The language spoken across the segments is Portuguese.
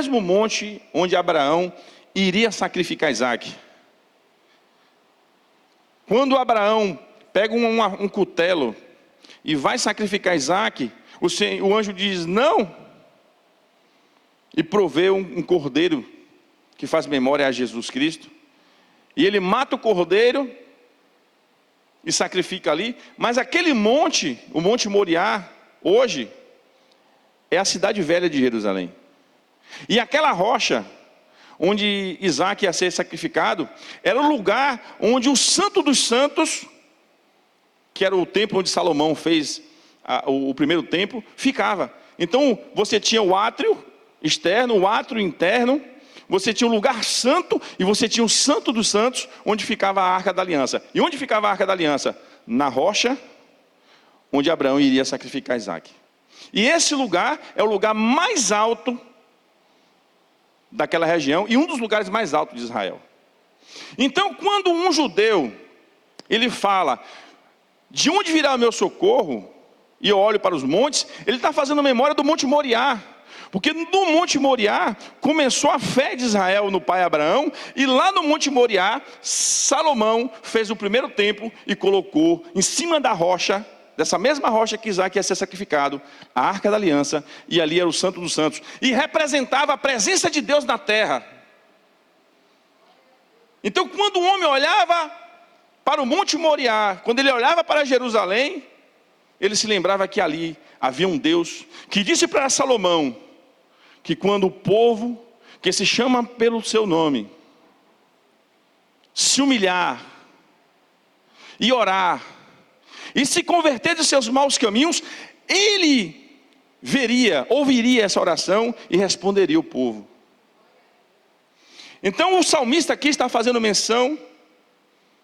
mesmo monte onde Abraão iria sacrificar Isaac. Quando Abraão pega um cutelo e vai sacrificar Isaac, o anjo diz não, e provê um cordeiro que faz memória a Jesus Cristo, e ele mata o cordeiro e sacrifica ali. Mas aquele monte, o Monte Moriá, hoje é a cidade velha de Jerusalém, e aquela rocha onde Isaac ia ser sacrificado era o lugar onde o Santo dos Santos, que era o templo onde Salomão fez o primeiro templo, ficava. Então você tinha o átrio externo, o átrio interno, você tinha o lugar santo e você tinha o Santo dos Santos, onde ficava a Arca da Aliança. E onde ficava a Arca da Aliança? Na rocha onde Abraão iria sacrificar Isaac. E esse lugar é o lugar mais alto daquela região e um dos lugares mais altos de Israel. Então, quando um judeu, ele fala, de onde virá o meu socorro? E eu olho para os montes, ele está fazendo memória do Monte Moriá. Porque no Monte Moriá começou a fé de Israel no pai Abraão, e lá no Monte Moriá, Salomão fez o primeiro templo e colocou em cima da rocha, dessa mesma rocha que Isaac ia ser sacrificado, a Arca da Aliança, e ali era o Santo dos Santos, e representava a presença de Deus na terra. Então quando o homem olhava para o Monte Moriá, quando ele olhava para Jerusalém, ele se lembrava que ali havia um Deus que disse para Salomão, que quando o povo que se chama pelo seu nome se humilhar e orar e se converter de seus maus caminhos, ele ouviria essa oração e responderia o povo. Então o salmista aqui está fazendo menção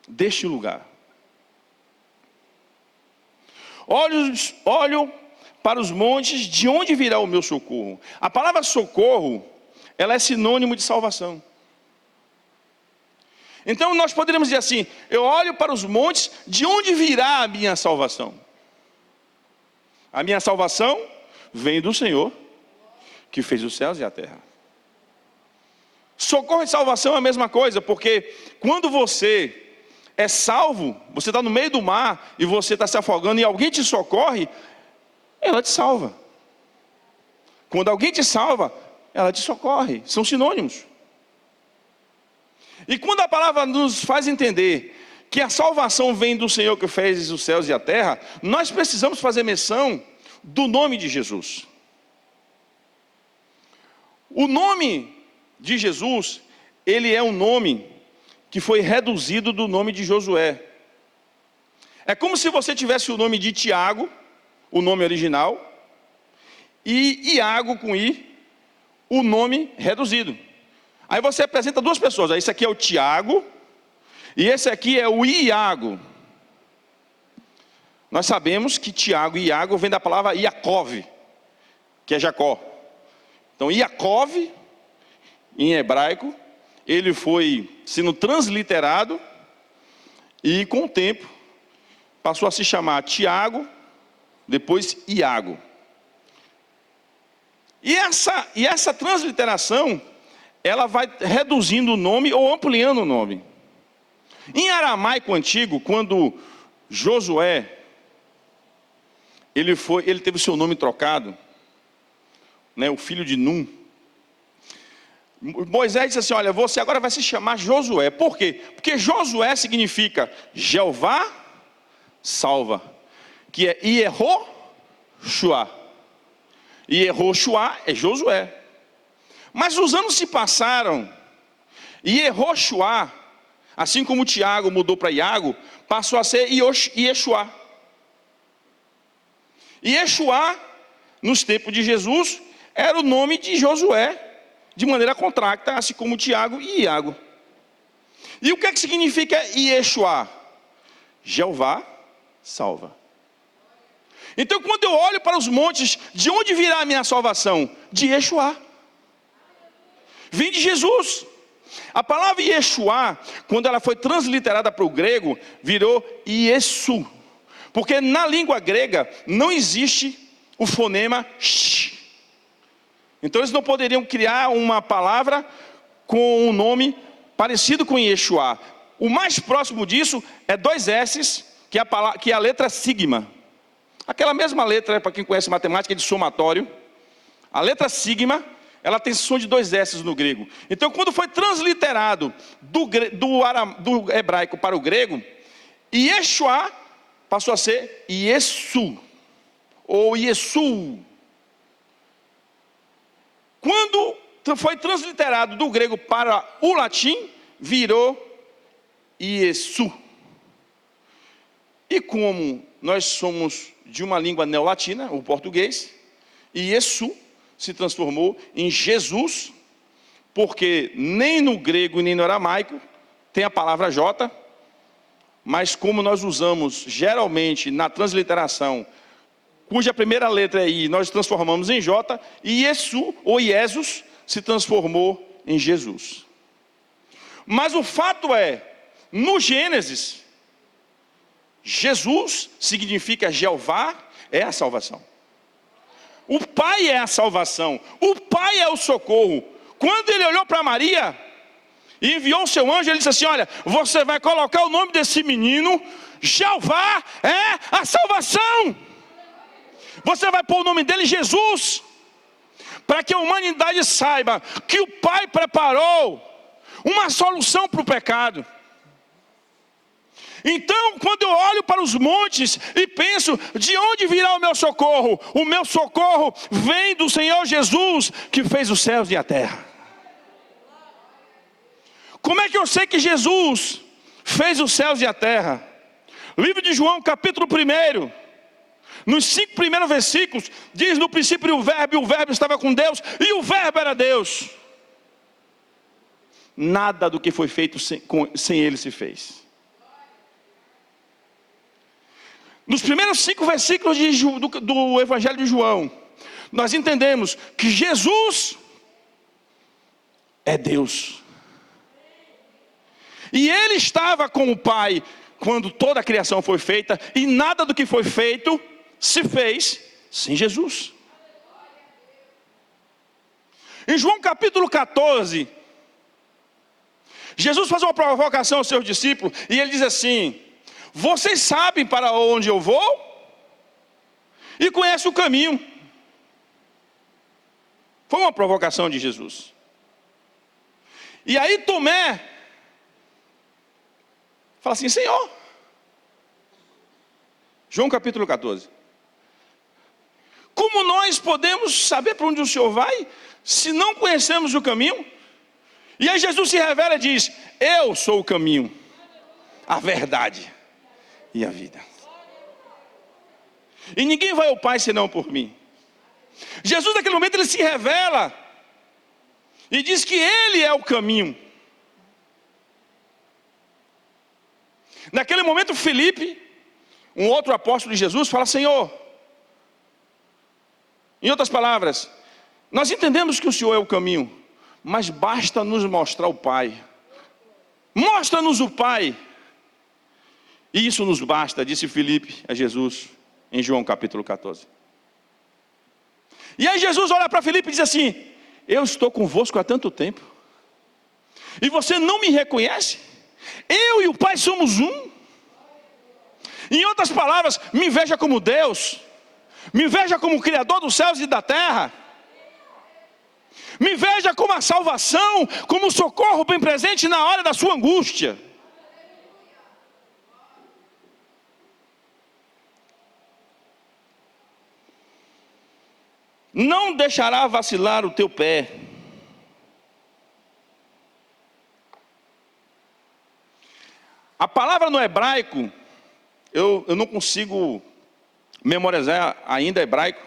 deste lugar. Olho para os montes, de onde virá o meu socorro? A palavra socorro, ela é sinônimo de salvação. Então nós poderíamos dizer assim, eu olho para os montes, de onde virá a minha salvação? A minha salvação vem do Senhor, que fez os céus e a terra. Socorro e salvação é a mesma coisa, porque quando você é salvo, você está no meio do mar e você está se afogando e alguém te socorre, ela te salva. Quando alguém te salva, ela te socorre, são sinônimos. E quando a palavra nos faz entender que a salvação vem do Senhor que fez os céus e a terra, nós precisamos fazer menção do nome de Jesus. O nome de Jesus, ele é um nome que foi reduzido do nome de Josué. É como se você tivesse o nome de Tiago, o nome original, e Iago com I, o nome reduzido. Aí você apresenta duas pessoas, esse aqui é o Tiago, e esse aqui é o Iago. Nós sabemos que Tiago e Iago vem da palavra Iacov, que é Jacó. Então Iacov, em hebraico, ele foi sendo transliterado e com o tempo passou a se chamar Tiago, depois Iago. E essa transliteração, ela vai reduzindo o nome ou ampliando o nome. Em aramaico antigo, quando Josué, ele teve o seu nome trocado, né, o filho de Num, Moisés disse assim, olha, você agora vai se chamar Josué. Por quê? Porque Josué significa Jeová salva, que é Iehoshua. Iehoshua é Josué. Mas os anos se passaram, e Iehoshua, assim como Tiago mudou para Iago, passou a ser Yeshua. Yeshua, nos tempos de Jesus, era o nome de Josué, de maneira contracta, assim como Tiago e Iago. E o que é que significa Yeshua? Jeová salva. Então quando eu olho para os montes, de onde virá a minha salvação? De Yeshua. Vem de Jesus. A palavra Yeshua, quando ela foi transliterada para o grego, virou Iesu. Porque na língua grega não existe o fonema sh. Então eles não poderiam criar uma palavra com um nome parecido com Yeshua. O mais próximo disso é 2 S's, que é a letra sigma. Aquela mesma letra, para quem conhece matemática, de somatório. A letra sigma, ela tem som de 2 S's no grego. Então, quando foi transliterado do hebraico para o grego, Yeshua passou a ser Yesu, ou Yesu. Quando foi transliterado do grego para o latim, virou Yesu. E como nós somos de uma língua neolatina, o português, Yesu se transformou em Jesus, porque nem no grego nem no aramaico tem a palavra J, mas como nós usamos geralmente na transliteração, cuja primeira letra é I, nós transformamos em J, e Yesu, ou Jesus, se transformou em Jesus. Mas o fato é, no Gênesis, Jesus significa Jeová, é a salvação. O Pai é a salvação, o Pai é o socorro. Quando ele olhou para Maria e enviou o seu anjo, ele disse assim: olha, você vai colocar o nome desse menino, Jeová é a salvação. Você vai pôr o nome dele Jesus, para que a humanidade saiba que o Pai preparou uma solução para o pecado. Então, quando eu olho para os montes e penso, de onde virá o meu socorro? O meu socorro vem do Senhor Jesus, que fez os céus e a terra. Como é que eu sei que Jesus fez os céus e a terra? Livro de João, capítulo 1, nos 5 primeiros versículos, diz: no princípio o Verbo estava com Deus, e o Verbo era Deus. Nada do que foi feito sem ele se fez. Nos primeiros 5 versículos do Evangelho de João, nós entendemos que Jesus é Deus. E ele estava com o Pai quando toda a criação foi feita, e nada do que foi feito se fez sem Jesus. Em João capítulo 14, Jesus faz uma provocação aos seus discípulos, e ele diz assim: vocês sabem para onde eu vou e conhecem o caminho. Foi uma provocação de Jesus. E aí Tomé fala assim: Senhor, João capítulo 14, como nós podemos saber para onde o Senhor vai se não conhecemos o caminho? E aí Jesus se revela e diz: eu sou o caminho, a verdade e a vida. E ninguém vai ao Pai senão por mim. Jesus naquele momento ele se revela e diz que ele é o caminho. Naquele momento Filipe, um outro apóstolo de Jesus, fala: Senhor, em outras palavras, nós entendemos que o Senhor é o caminho, mas basta nos mostrar o Pai. Mostra-nos o Pai. E isso nos basta, disse Filipe a Jesus, em João capítulo 14. E aí Jesus olha para Filipe e diz assim: eu estou convosco há tanto tempo, e você não me reconhece? Eu e o Pai somos um. Em outras palavras, me veja como Deus, me veja como Criador dos céus e da terra, me veja como a salvação, como o socorro bem presente na hora da sua angústia. Não deixará vacilar o teu pé. A palavra no hebraico, eu não consigo memorizar ainda hebraico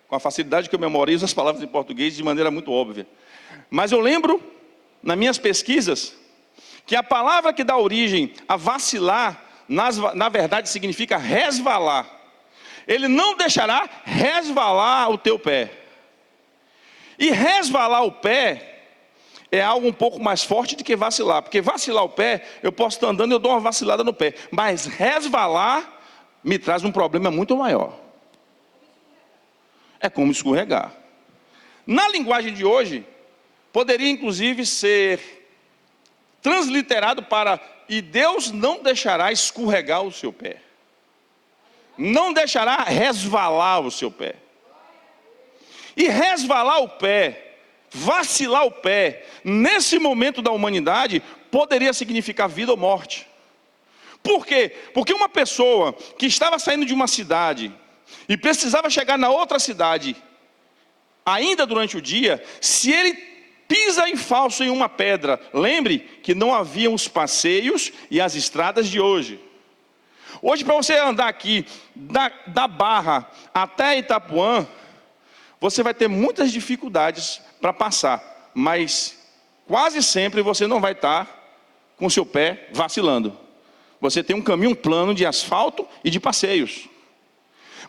com a facilidade que eu memorizo as palavras em português de maneira muito óbvia. Mas eu lembro, nas minhas pesquisas, que a palavra que dá origem a vacilar, na verdade significa resvalar. Ele não deixará resvalar o teu pé. E resvalar o pé é algo um pouco mais forte do que vacilar. Porque vacilar o pé, eu posso estar andando e eu dou uma vacilada no pé. Mas resvalar me traz um problema muito maior. É como escorregar. Na linguagem de hoje, poderia inclusive ser transliterado para: e Deus não deixará escorregar o seu pé. Não deixará resvalar o seu pé. E resvalar o pé, vacilar o pé, nesse momento da humanidade, poderia significar vida ou morte. Por quê? Porque uma pessoa que estava saindo de uma cidade e precisava chegar na outra cidade, ainda durante o dia, se ele pisa em falso em uma pedra, lembre que não haviam os passeios e as estradas de hoje. Hoje, para você andar aqui da Barra até Itapuã, você vai ter muitas dificuldades para passar, mas quase sempre você não vai estar com o seu pé vacilando. Você tem um caminho plano de asfalto e de passeios.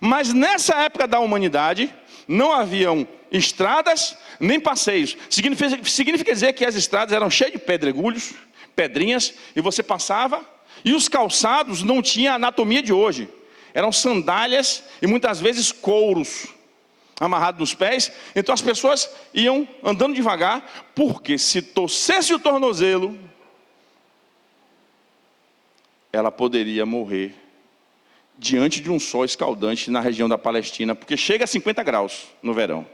Mas nessa época da humanidade, não haviam estradas nem passeios. Significa dizer que as estradas eram cheias de pedregulhos, pedrinhas, e você passava, e os calçados não tinham a anatomia de hoje. Eram sandálias e muitas vezes couros amarrados nos pés. Então as pessoas iam andando devagar, porque se torcesse o tornozelo, ela poderia morrer diante de um sol escaldante na região da Palestina, porque chega a 50 graus no verão.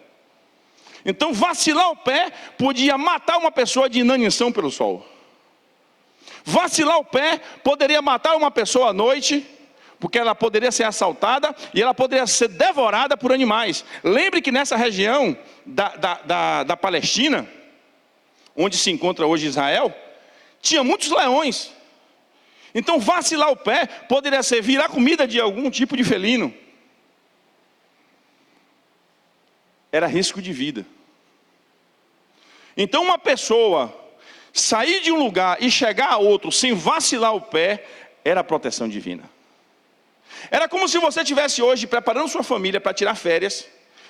Então vacilar o pé podia matar uma pessoa de inanição pelo sol. Vacilar o pé poderia matar uma pessoa à noite, porque ela poderia ser assaltada e ela poderia ser devorada por animais. Lembre que nessa região da Palestina, onde se encontra hoje Israel, tinha muitos leões. Então vacilar o pé poderia ser virar comida de algum tipo de felino. Era risco de vida. Então uma pessoa sair de um lugar e chegar a outro sem vacilar o pé, era proteção divina. Era como se você estivesse hoje preparando sua família para tirar férias,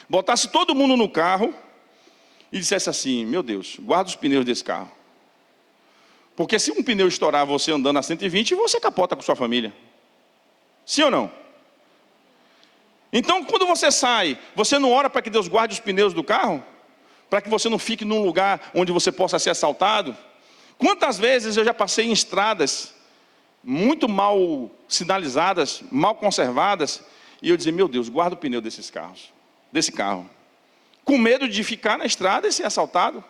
botasse todo mundo no carro e dissesse assim: meu Deus, guarda os pneus desse carro. Porque se um pneu estourar você andando a 120, você capota com sua família. Sim ou não? Então quando você sai, você não ora para que Deus guarde os pneus do carro? Para que você não fique num lugar onde você possa ser assaltado? Quantas vezes eu já passei em estradas muito mal sinalizadas, mal conservadas, e eu dizia: meu Deus, guarda o pneu desse carro. Com medo de ficar na estrada e ser assaltado,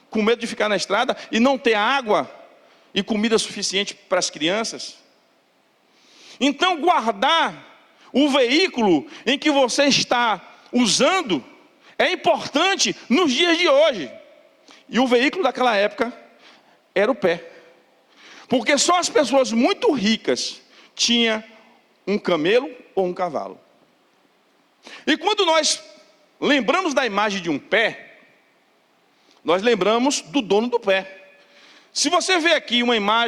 com medo de ficar na estrada e não ter água e comida suficiente para as crianças. Então guardar o veículo em que você está usando é importante nos dias de hoje. E o veículo daquela época era o pé. Porque só as pessoas muito ricas tinham um camelo ou um cavalo. E quando nós lembramos da imagem de um pé, nós lembramos do dono do pé. Se você vê aqui uma imagem